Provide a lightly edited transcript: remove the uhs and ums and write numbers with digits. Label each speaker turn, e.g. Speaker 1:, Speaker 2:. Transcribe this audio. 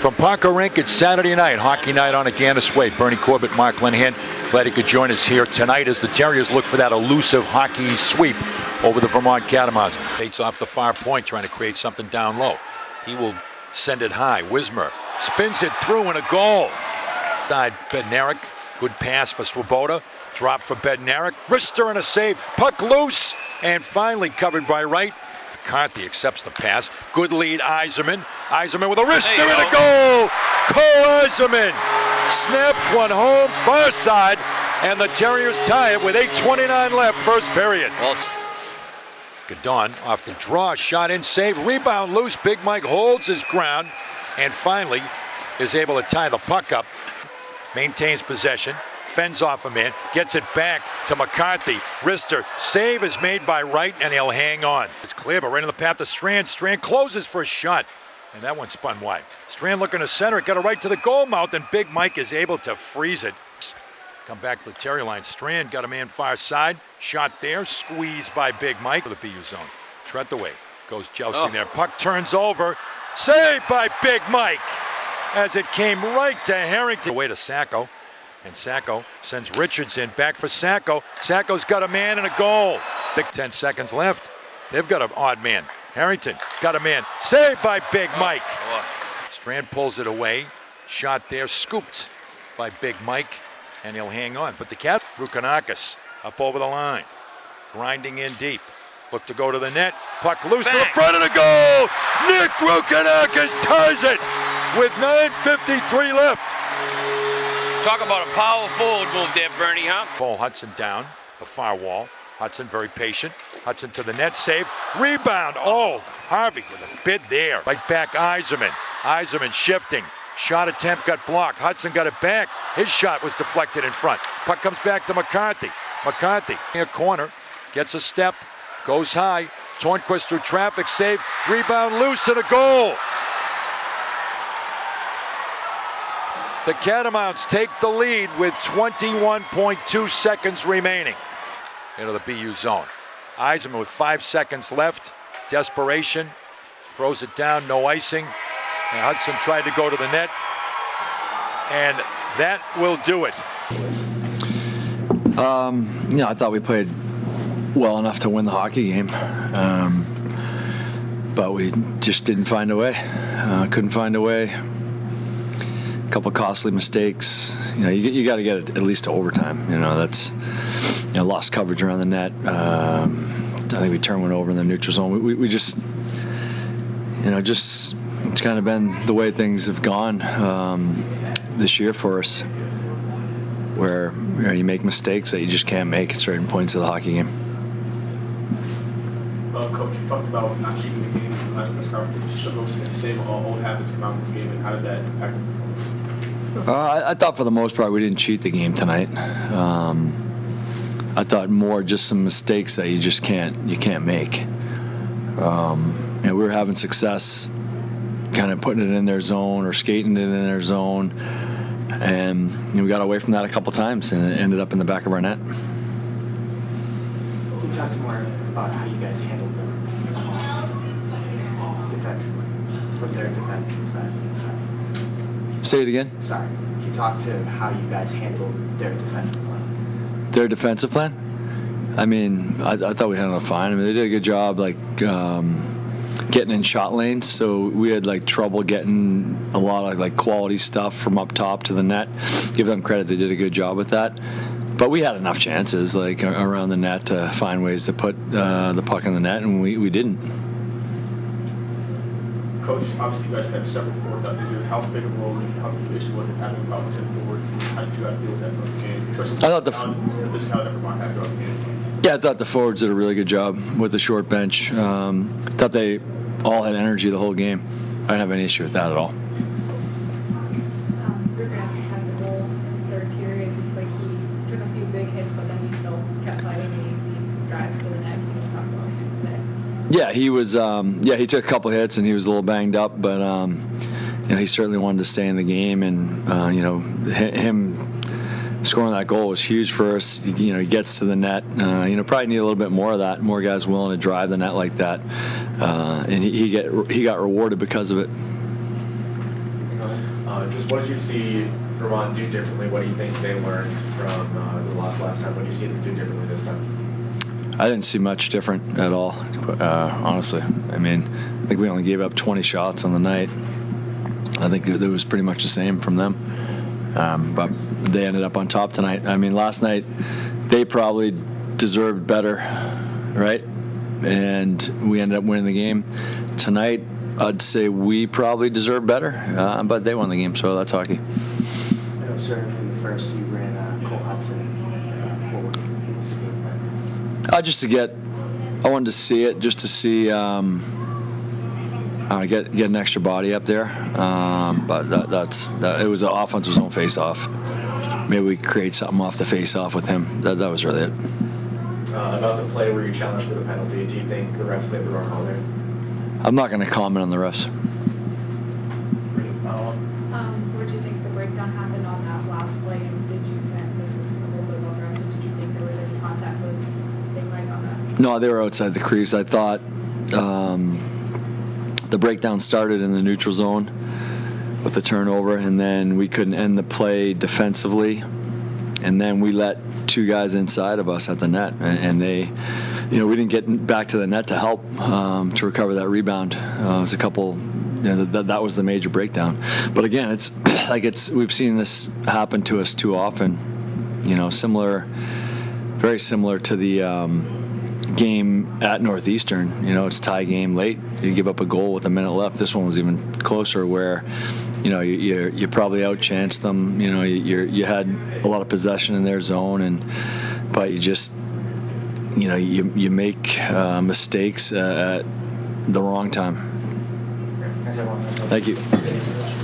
Speaker 1: From Parker Rink, it's Saturday night, hockey night on Aganis Way. Bernie Corbett, Mark Linehan, glad he could join us here tonight as the Terriers look for that elusive hockey sweep over the Vermont Catamounts. Takes off the far point, trying to create something down low. He will send it high. Wismer spins it through and a goal. Side Bednarik, good pass for Swoboda. Drop for Bednarik. Wrister and a save. Puck loose and finally covered by Wright. McCarthy accepts the pass. Good lead, Yzerman. Yzerman with a wrister and a goal. Cole Yzerman snaps one home, far side, and the Terriers tie it with 8:29 left, first period. Gadon off the draw, shot in, save, rebound loose. Big Mike holds his ground and finally is able to tie the puck up. Maintains possession. Fends off a man, gets it back to McCarthy. Wrister, save is made by Wright, and he'll hang on. It's clear, but right in the path to Strand. Strand closes for a shot, and that one spun wide. Strand looking to center it, got it right to the goal mouth, and Big Mike is able to freeze it. Come back to the Terrier line. Strand got a man far side. Shot there, squeezed by Big Mike. The BU zone. Trentaway goes jousting there. Puck turns over. Saved by Big Mike as it came right to Harrington. Away to Sacco. And Sacco sends Richardson back for Sacco. Sacco's got a man and a goal. 10 seconds left. They've got an odd man. Harrington got a man. Saved by Big Mike. Strand pulls it away. Shot there, scooped by Big Mike, and he'll hang on. But the cat, Rukanakis, up over the line. Grinding in deep. Look to go to the net. Puck loose to the front of the goal. Nick Rukanakis ties it with 9:53 left.
Speaker 2: Talk about a power forward move there, Bernie, huh?
Speaker 1: Cole Hudson down the far wall. Hudson very patient. Hudson to the net, save. Rebound. Oh, Harvey with a bid there. Right back, Yzerman. Yzerman shifting. Shot attempt got blocked. Hudson got it back. His shot was deflected in front. Puck comes back to McCarthy. McCarthy in a corner. Gets a step. Goes high. Tornquist through traffic, save. Rebound loose and a goal. The Catamounts take the lead with 21.2 seconds remaining into the BU zone. Yzerman with 5 seconds left. Desperation. Throws it down, no icing. And Hudson tried to go to the net. And that will do it.
Speaker 3: I thought we played well enough to win the hockey game. But we just didn't find a way. Couldn't find a way. Couple costly mistakes. You got to get it at least to overtime. That's lost coverage around the net. I think we turned one over in the neutral zone. We just it's kind of been the way things have gone this year for us, where you make mistakes that you just can't make at certain points of the hockey game.
Speaker 4: Coach, you talked about not cheating the game in the last press conference. Did you struggle to save all old habits come out in this game, and how did that impact the performance?
Speaker 3: I thought for the most part we didn't cheat the game tonight. I thought more just some mistakes that you just can't make. We were having success kind of putting it in their zone or skating it in their zone, and we got away from that a couple times and it ended up in the back of our net.
Speaker 5: Can you talk more about how you guys handled them defensively from their defensive side?
Speaker 3: Say it again?
Speaker 5: Sorry. Can you talk to how you guys handled their defensive plan?
Speaker 3: Their defensive plan? I mean, I thought we handled it fine. I mean, they did a good job, getting in shot lanes. So we had trouble getting a lot of quality stuff from up top to the net. Give them credit; they did a good job with that. But we had enough chances around the net to find ways to put the puck in the net, and we didn't.
Speaker 4: Coach, obviously you guys have several forwards out there. How big a role and how big an issue was it having about 10 forwards? How did you guys deal with that throughout the game? Especially this caliber Vermont had throughout the game.
Speaker 3: Yeah, I thought the forwards did a really good job with the short bench. Thought they all had energy the whole game. I didn't have any issue with that at all.
Speaker 6: Rukanakis has the goal third period. He took a few big hits, but then he still kept fighting. He drives to the net. He was talking about him today.
Speaker 3: Yeah, he was. He took a couple hits and he was a little banged up, but he certainly wanted to stay in the game. And him scoring that goal was huge for us. He gets to the net. Probably need a little bit more of that. More guys willing to drive the net like that, and he got rewarded because of it.
Speaker 4: Just what did you see Vermont do differently? What do you think they learned from the loss last time? What do you see them do differently this time?
Speaker 3: I didn't see much different at all, honestly. I mean, I think we only gave up 20 shots on the night. I think it was pretty much the same from them. But they ended up on top tonight. I mean, last night they probably deserved better, right? And we ended up winning the game. Tonight, I'd say we probably deserved better, but they won the game, so that's hockey.
Speaker 5: I know, sir, in the first you ran Cole Hudson forward. What's the game plan?
Speaker 3: I wanted to see it, just to see, get an extra body up there. But it was an offensive zone face-off. Maybe we create something off the face-off with him. That was really it.
Speaker 4: About the play where you challenged for the penalty, do you think the refs played the wrong call there?
Speaker 3: I'm not going to comment on the refs.
Speaker 6: Where do you think the breakdown happened on that last play? And did you think, this is a little bit about the rest, but did you think there was any contact with Big Mike on that?
Speaker 3: No, they were outside the crease. I thought the breakdown started in the neutral zone with the turnover, and then we couldn't end the play defensively. And then we let two guys inside of us at the net, and they, we didn't get back to the net to help to recover that rebound. It was a couple. That was the major breakdown. But again, it's we've seen this happen to us too often. Very similar to the game at Northeastern. It's tie game late. You give up a goal with a minute left. This one was even closer, where you probably outchanced them. You had a lot of possession in their zone, but you just you make mistakes at the wrong time.
Speaker 5: Thanks, everyone.
Speaker 3: Thank you.
Speaker 5: Thanks so much.